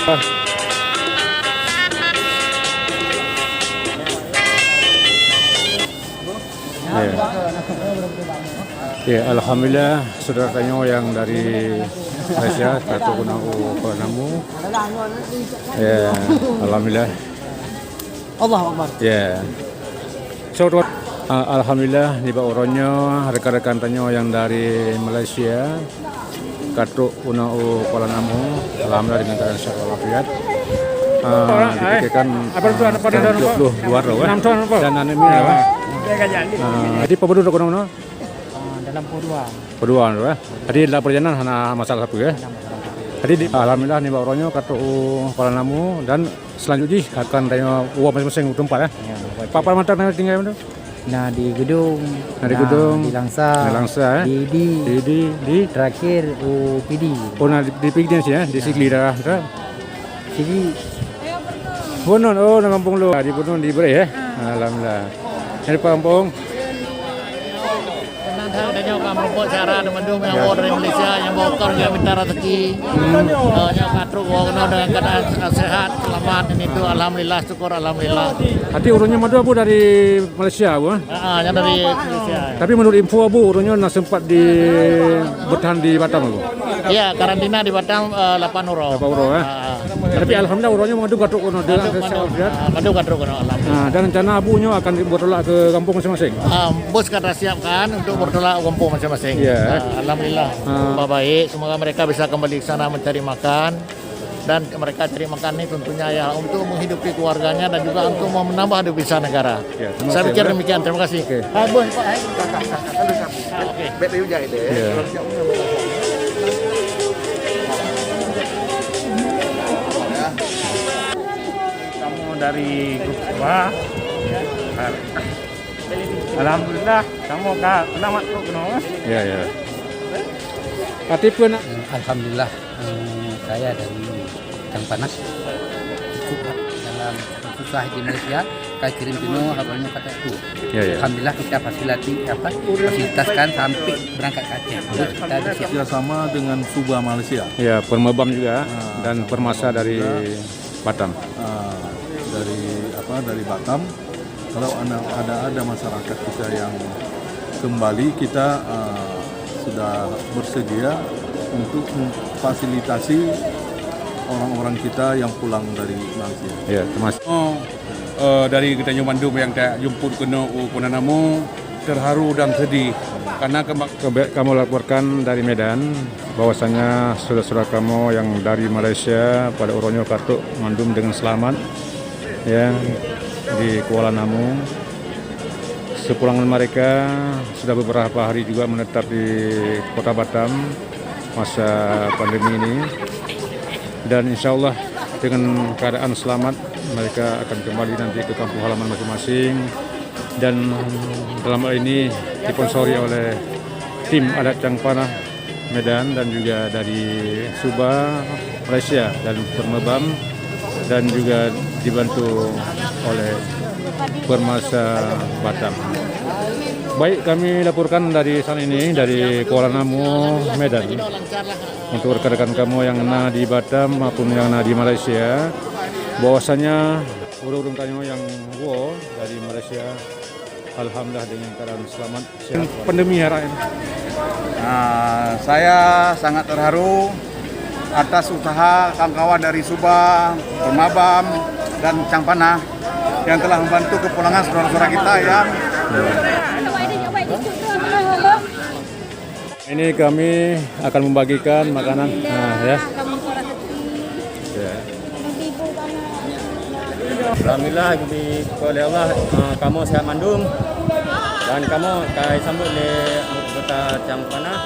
Ya, alhamdulillah saudara Tanyo yang dari Malaysia, satu Kuala Namu. Ya, alhamdulillah. Allahu Akbar. Ya. So, alhamdulillah di bawahnya rekan-rekan Tanyo yang dari Malaysia, Katuk Unau Kuala Namu, alhamdulillah dengan keadaan sehat walafiat. Dipikirkan 22 luar dan anemi apa? Jadi pembuduk kono Dalam Peduan ya. Tadi dalam perjalanan hanya masalah satu ya. Tadi alhamdulillah nih Bauronyo Katuk Kuala Namu dan selanjutnya akan tanya uang masing-masing tempat ya. Papa mantan tinggal mana? Nah di gedung. Di Langsa. Ya. Di terakhir UPD. Oh nah di PD sih ya, di Sigli dah. Sigi. Bunun di kampung lu. Di Bunun di Bere ya. Alhamdulillah. Dari kampung adanya merupakan cara mendung yang bawa dari Malaysia yang bawa kau juga minta rezeki yang katruk bawa dengan keadaan sehat selamat ini tu alhamdulillah syukur alhamdulillah. Hati urunnya madu abu dari Malaysia abu yang dari Malaysia. Tapi menurut info abu urunnya nak sempat bertahan di Batam abu. Iya karantina di Batam 8 euro. 8 euro ya. Tapi alhamdulillah urunnya madu katruk kono dengan kesehatan. Madu katruk kono alhamdulillah. Dan rencana abunya akan bertolak ke kampung masing-masing. Bos kata siapkan untuk bertolak ke kampung masing-masing. Yeah. Alhamdulillah, baik. Semoga mereka bisa kembali ke sana mencari makan dan mereka cari makan ini tentunya ya untuk menghidupi keluarganya dan juga untuk menambah devisa negara. Yeah, saya pikir demikian. Terima kasih. Okay. Bos, Pak. Oke. BPU jadi deh. Kamu dari grup A. Alhamdulillah, kamu kena masuk kena. Ya. Hati pun Alhamdulillah saya dari Panas ikut dalam susah di Malaysia. Kai kirim penuh hasilnya kata itu. Ya. Alhamdulillah kita fasilitaskan sampai berangkat ke Aceh. Terus kita siap. Kerjasama dengan Suba Malaysia. Ya, Permebam juga dan Permasa dari Batam. Dari Batam. Kalau ada masyarakat kita yang kembali, kita sudah bersedia untuk memfasilitasi orang-orang kita yang pulang dari Malaysia. Ya, termasuk dari kita Bandung yang tak jemput kena Kuala Namu, terharu dan sedih karena kamu laporkan dari Medan bahwasanya saudara-saudara kamu yang dari Malaysia pada Uronyo Katuk Mandum dengan selamat ya di Kuala Namu. Sepulangan mereka sudah beberapa hari juga menetap di Kota Batam masa pandemi ini dan insya Allah dengan keadaan selamat mereka akan kembali nanti ke kampung halaman masing-masing dan dalam hal ini disponsori oleh tim adat Cangpanah Medan dan juga dari Suba Malaysia dan Permebam dan juga dibantu oleh Permasa Batam. Baik, kami laporkan dari sana ini dari Kuala Namu Medan untuk rekan-rekan kamu yang ada di Batam maupun yang ada di Malaysia bahwasanya urung Tanyo yang dari Malaysia alhamdulillah dengan keadaan selamat. Pandemi hari ini. Saya sangat terharu atas usaha kawan-kawan dari Suba, Permabam, dan Cangpanah yang telah membantu kepulangan saudara-saudara kita yang ini kami akan membagikan makanan ya. Alhamdulillah oleh Allah kamu sehat mandum dan kamu kai sambut le anggota Cangpanah.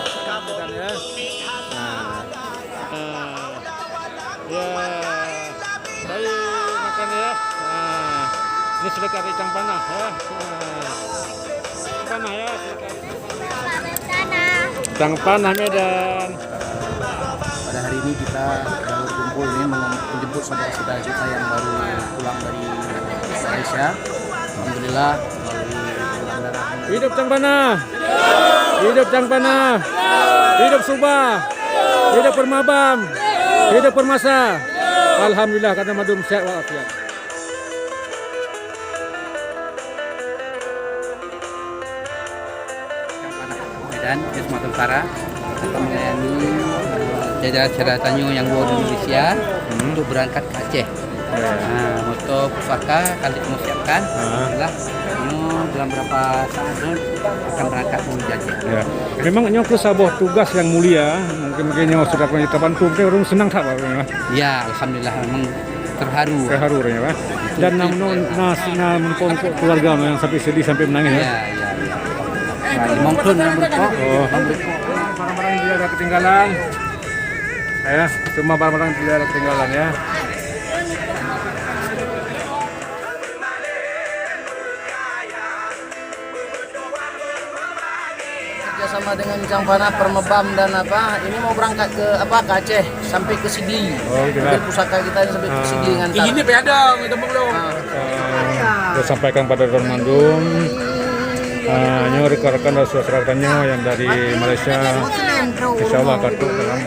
Dari makan ya. Ini sudah dari Cangpanah ya. Cangpanah ya. Cangpanah Medan. Pada hari ini kita berkumpul ini menjemput saudara-saudara kita yang baru pulang dari Malaysia. Alhamdulillah melalui Hidup Cangpanah. Hidup Cangpanah. Hidup Suba. Hidup Permabam. Hidup Permasa. Alhamdulillah karena Mandum sehat walafiat. Medan, di Sumatera Utara akan melayani jajaran Tanyo yang bawa di Indonesia untuk berangkat ke Aceh. Nah, moto pusaka kali kamu siapkan adalah kamu dalam berapa saat akan berangkat menuju Aceh. Ya. Memang nyo ke sebuah tugas yang mulia, mungkin nyo sudah pernah terbantu, mungkin orang senang tak Pak? Ya, alhamdulillah memang terharu. Terharu ya Pak. Dan namun keluarga yang sampai sedih sampai menangis ya. Mongkon yang berkok. Barang-barang yang tidak ada ketinggalan. Ya, semua barang-barang tidak ada ketinggalan ya. Kerjasama dengan Campana, Permebam dan ini mau berangkat ke ke Aceh sampai ke Sigli. Mungkin pusaka kita ini sampai ke Sigli dengan Ini pedang, itu belum. Saya sampaikan pada Don Mandum. Nyo rekan-rekan dan saudara-saudaranya yang dari Malaysia, insya Allah kartu dalam